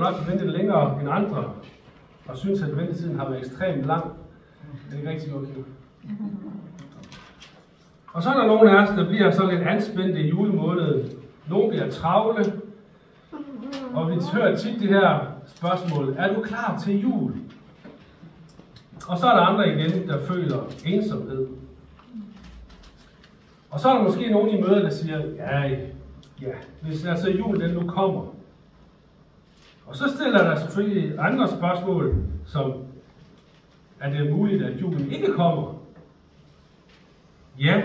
nok ventet længere end andre, og synes, at ventetiden har været ekstremt lang. Det er ikke rigtig okay. Og så er der nogle af os, der bliver så lidt anspændte i julemåneden. Nogle bliver travle, og vi hører tit det her spørgsmål: er du klar til jul? Og så er der andre igen, der føler ensomhed. Og så er der måske nogen i møder, der siger: ja, hvis altså jul den nu kommer. Og så stiller der selvfølgelig andre spørgsmål, som: er det muligt, at julen ikke kommer? Ja,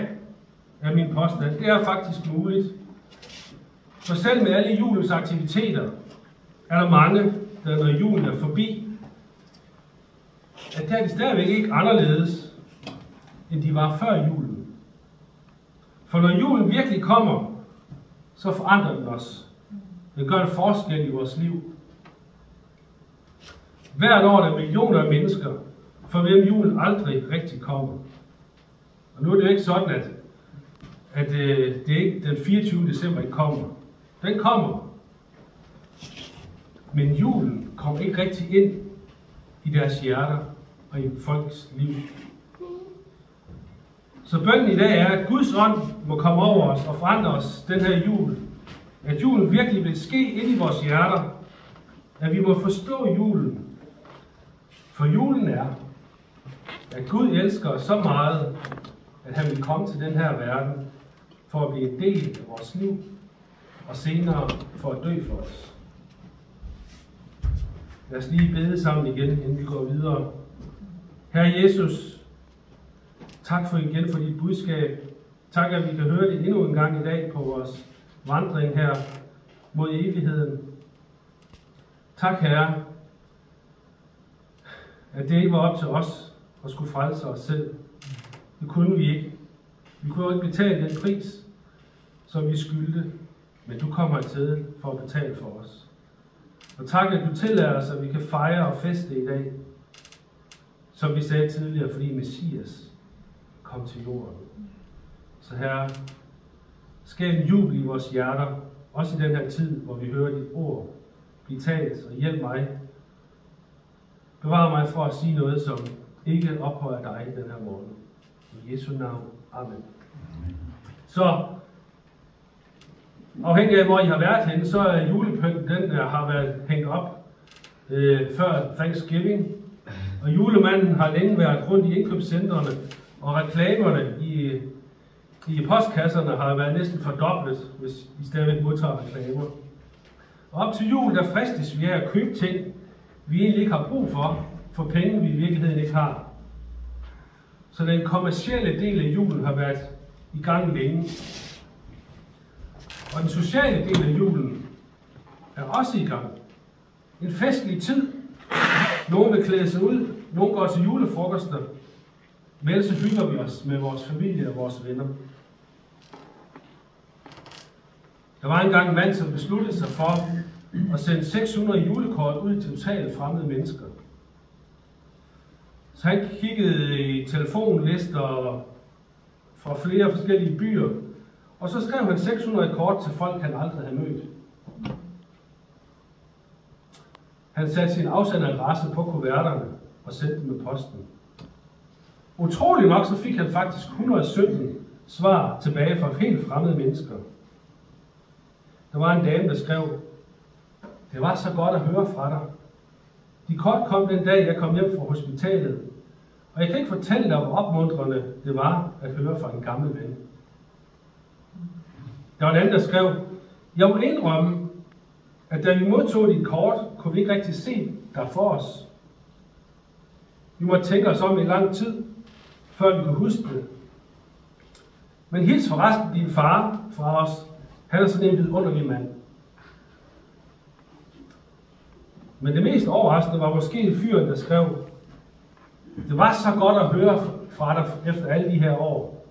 er min påstand. Det er faktisk muligt. For selv med alle julens aktiviteter, er der mange, der når julen er forbi, at der er de stadigvæk ikke anderledes, end de var før julen. For når julen virkelig kommer, så forandrer den os. Den gør en forskel i vores liv. Hvert år er der millioner af mennesker, for hvem julen aldrig rigtig kommer. Og nu er det jo ikke sådan, at det ikke den 24. december ikke kommer. Den kommer. Men julen kommer ikke rigtig ind i deres hjerter og i folks liv. Så bønnen i dag er, at Guds ånd må komme over os og forandre os den her jul. At julen virkelig vil ske ind i vores hjerter. At vi må forstå julen. For julen er, at Gud elsker os så meget, at han vil komme til den her verden for at blive en del af vores liv, og senere for at dø for os. Lad os lige bede sammen igen, inden vi går videre. Herre Jesus, tak for igen for dit budskab. Tak, at vi kan høre det endnu en gang i dag på vores vandring her mod evigheden. Tak, Herre, at det ikke var op til os at skulle frelse os selv. Det kunne vi ikke. Vi kunne ikke betale den pris, som vi skyldte, men du kommer til for at betale for os. Og tak, at du tillader os, at vi kan fejre og feste i dag, som vi sagde tidligere, fordi Messias kom til jorden. Så Herre, skab en jubel i vores hjerter, også i den her tid, hvor vi hører dit ord blive talt, og hjælp mig. Bevar mig for at sige noget, som ikke ophøjer dig den her morgen. I Jesu navn. Amen. Så, afhængig af hvor I har været henne, så er julepynten, den har været hængt op før Thanksgiving. Og julemanden har længe været rundt i indkøbscentrene, og reklamerne i postkasserne har været næsten fordoblet, hvis I stadigvæk modtager reklamer. Og op til jul, der fristes vi af at købe ting, vi egentlig ikke har brug for penge, vi i virkeligheden ikke har. Så den kommercielle del af julen har været i gang længe. Og den sociale del af julen er også i gang. En festlig tid. Nogle vil klæde sig ud, nogle går til julefrokoster, men ellers så hygger vi os med vores familie og vores venner. Der var engang en mand, som besluttede sig for at sende 600 julekort ud til totalt fremmede mennesker. Så han kiggede i telefonlister fra flere forskellige byer, og så skrev han 600 kort til folk, han aldrig havde mødt. Han satte sin afsenderadresse på kuverterne og sendte dem med posten. Utrolig nok så fik han faktisk 117 svar tilbage fra helt fremmede mennesker. Der var en dame, der skrev: det var så godt at høre fra dig. De kort kom den dag, jeg kom hjem fra hospitalet, og jeg kan ikke fortælle dig, hvor opmuntrende det var at høre fra en gammel ven. Der var en anden, der skrev: jeg må indrømme, at da vi modtog dit kort, kunne vi ikke rigtig se dig for os. Vi måtte tænke os om i lang tid, før vi kunne huske det. Men hils forresten din far fra os. Han er sådan en vidunderlig mand. Men det mest overraskende var måske fyren, der skrev: det var så godt at høre fra dig efter alle de her år.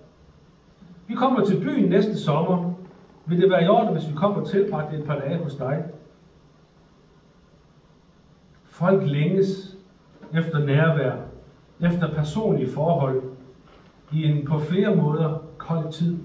Vi kommer til byen næste sommer. Vil det være i orden, hvis vi kommer tilbragt et par dage hos dig? Folk længes efter nærvær, efter personlige forhold, i en på flere måder kold tid.